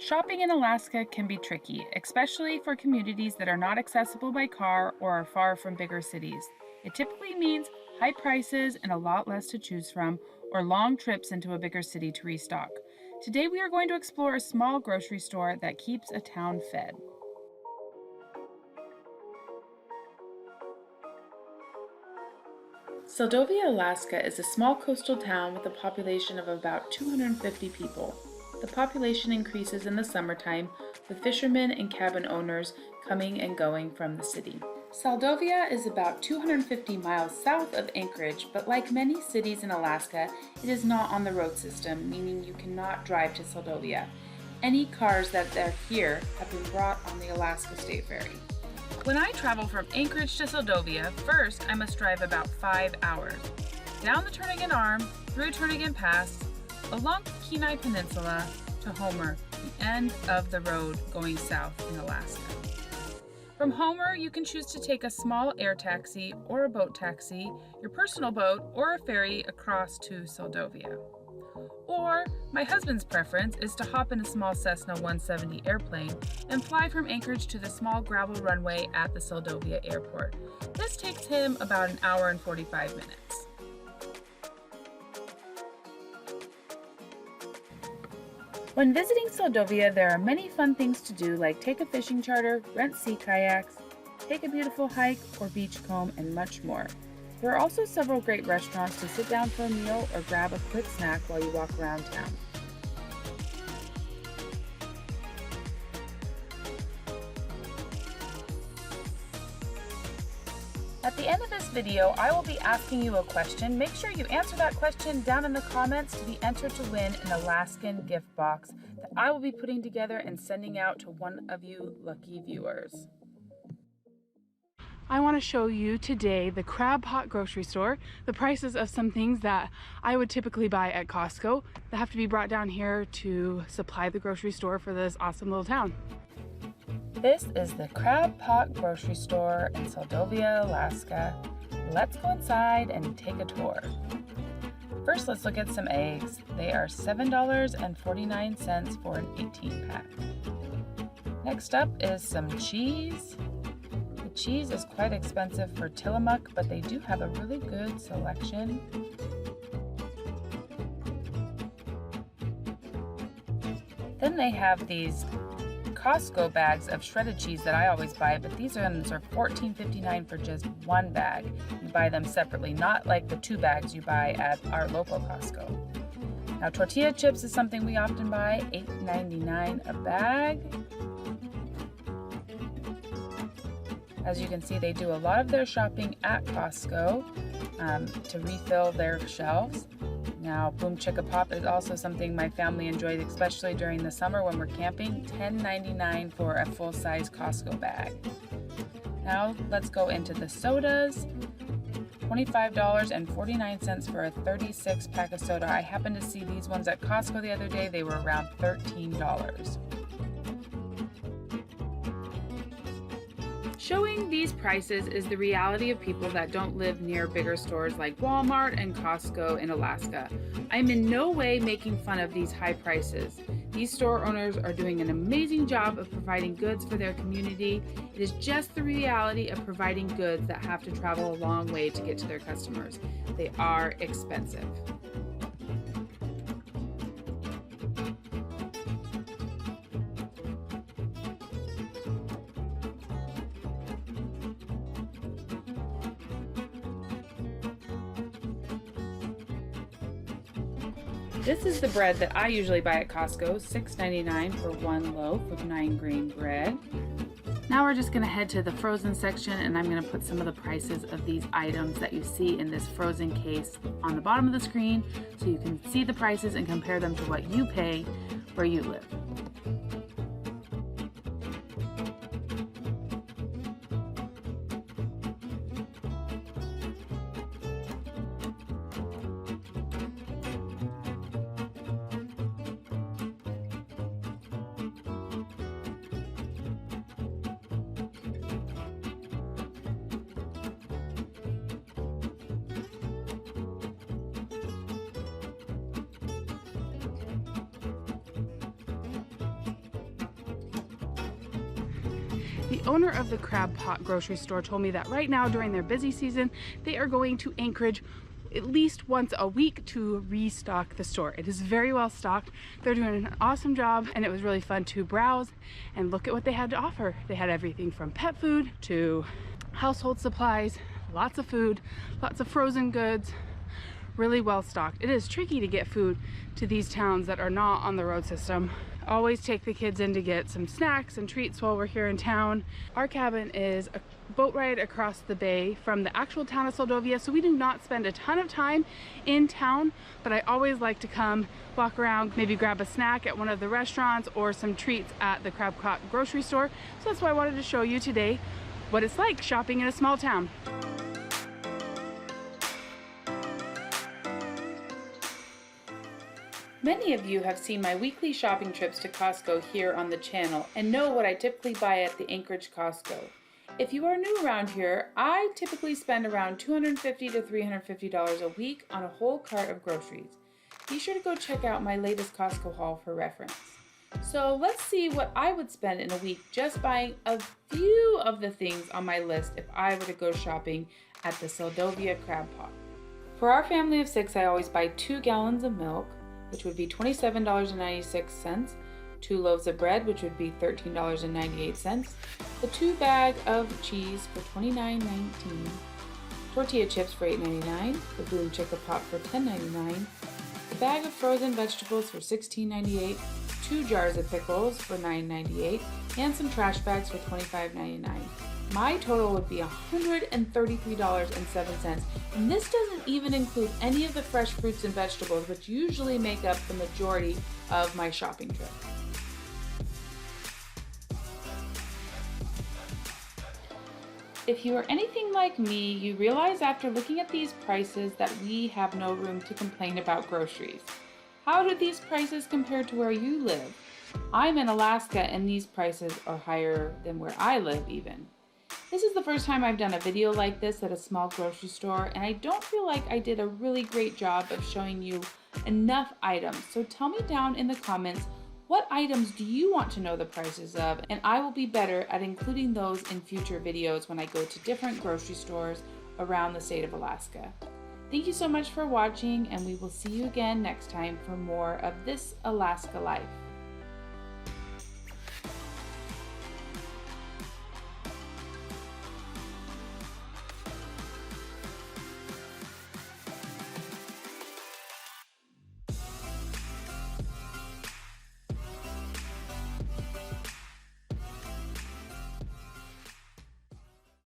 Shopping in Alaska can be tricky, especially for communities that are not accessible by car or are far from bigger cities. It typically means high prices and a lot less to choose from, or long trips into a bigger city to restock. Today we are going to explore a small grocery store that keeps a town fed. Seldovia, Alaska is a small coastal town with a population of about 250 people. The population increases in the summertime, with fishermen and cabin owners coming and going from the city. Seldovia is about 250 miles south of Anchorage, but like many cities in Alaska, it is not on the road system, meaning you cannot drive to Seldovia. Any cars that are here have been brought on the Alaska State Ferry. When I travel from Anchorage to Seldovia, first I must drive about 5 hours. Down the Turnagain Arm, through Turnagain Pass, along the Kenai Peninsula to Homer, the end of the road going south in Alaska. From Homer, you can choose to take a small air taxi or a boat taxi, your personal boat, or a ferry across to Seldovia. Or, my husband's preference is to hop in a small Cessna 170 airplane and fly from Anchorage to the small gravel runway at the Seldovia airport. This takes him about an hour and 45 minutes. When visiting Seldovia, there are many fun things to do, like take a fishing charter, rent sea kayaks, take a beautiful hike or beachcomb, and much more. There are also several great restaurants to sit down for a meal or grab a quick snack while you walk around town. At the end of this video, I will be asking you a question. Make sure you answer that question down in the comments to be entered to win an Alaskan gift box that I will be putting together and sending out to one of you lucky viewers. I want to show you today the Crabpot Grocery Store, the prices of some things that I would typically buy at Costco that have to be brought down here to supply the grocery store for this awesome little town. This is the Crabpot Grocery Store in Seldovia, Alaska. Let's go inside and take a tour. First, let's look at some eggs. They are $7.49 for an 18-pack. Next up is some cheese. The cheese is quite expensive for Tillamook, but they do have a really good selection. Then they have these Costco bags of shredded cheese that I always buy, but these ones are $14.59 for just one bag. You buy them separately, not like the 2 bags you buy at our local Costco. Now, tortilla chips is something we often buy, $8.99 a bag. As you can see, they do a lot of their shopping at Costco to refill their shelves. Now, Boom Chicka Pop is also something my family enjoys, especially during the summer when we're camping. $10.99 for a full-size Costco bag. Now, let's go into the sodas. $25.49 for a 36-pack of soda. I happened to see these ones at Costco the other day. They were around $13. Showing these prices is the reality of people that don't live near bigger stores like Walmart and Costco in Alaska. I'm in no way making fun of these high prices. These store owners are doing an amazing job of providing goods for their community. It is just the reality of providing goods that have to travel a long way to get to their customers. They are expensive. This is the bread that I usually buy at Costco, $6.99 for one loaf of 9-grain bread. Now we're just going to head to the frozen section, and I'm going to put some of the prices of these items that you see in this frozen case on the bottom of the screen so you can see the prices and compare them to what you pay where you live. The owner of the Crabpot Grocery Store told me that right now during their busy season, they are going to Anchorage at least once a week to restock the store. It is very well stocked. They're doing an awesome job, and it was really fun to browse and look at what they had to offer. They had everything from pet food to household supplies, lots of food, lots of frozen goods, really well stocked. It is tricky to get food to these towns that are not on the road system. Always take the kids in to get some snacks and treats while we're here in town. Our cabin is a boat ride across the bay from the actual town of Seldovia, so we do not spend a ton of time in town, but I always like to come walk around, maybe grab a snack at one of the restaurants or some treats at the Crabpot Grocery Store. So that's why I wanted to show you today what it's like shopping in a small town. Many of you have seen my weekly shopping trips to Costco here on the channel and know what I typically buy at the Anchorage Costco. If you are new around here, I typically spend around $250 to $350 a week on a whole cart of groceries. Be sure to go check out my latest Costco haul for reference. So let's see what I would spend in a week just buying a few of the things on my list if I were to go shopping at the Seldovia Crabpot. For our family of 6, I always buy 2 gallons of milk, which would be $27.96, 2 loaves of bread, which would be $13.98, a 2 bag of cheese for $29.19, tortilla chips for $8.99, the Boom Chicka Pop for $10.99, a bag of frozen vegetables for $16.98, 2 jars of pickles for $9.98, and some trash bags for $25.99. My total would be $133.07, and this doesn't even include any of the fresh fruits and vegetables, which usually make up the majority of my shopping trip. If you are anything like me, you realize after looking at these prices that we have no room to complain about groceries. How do these prices compare to where you live? I'm in Alaska, and these prices are higher than where I live even. This is the first time I've done a video like this at a small grocery store, and I don't feel like I did a really great job of showing you enough items. So tell me down in the comments, what items do you want to know the prices of? And I will be better at including those in future videos when I go to different grocery stores around the state of Alaska. Thank you so much for watching, and we will see you again next time for more of This Alaska Life.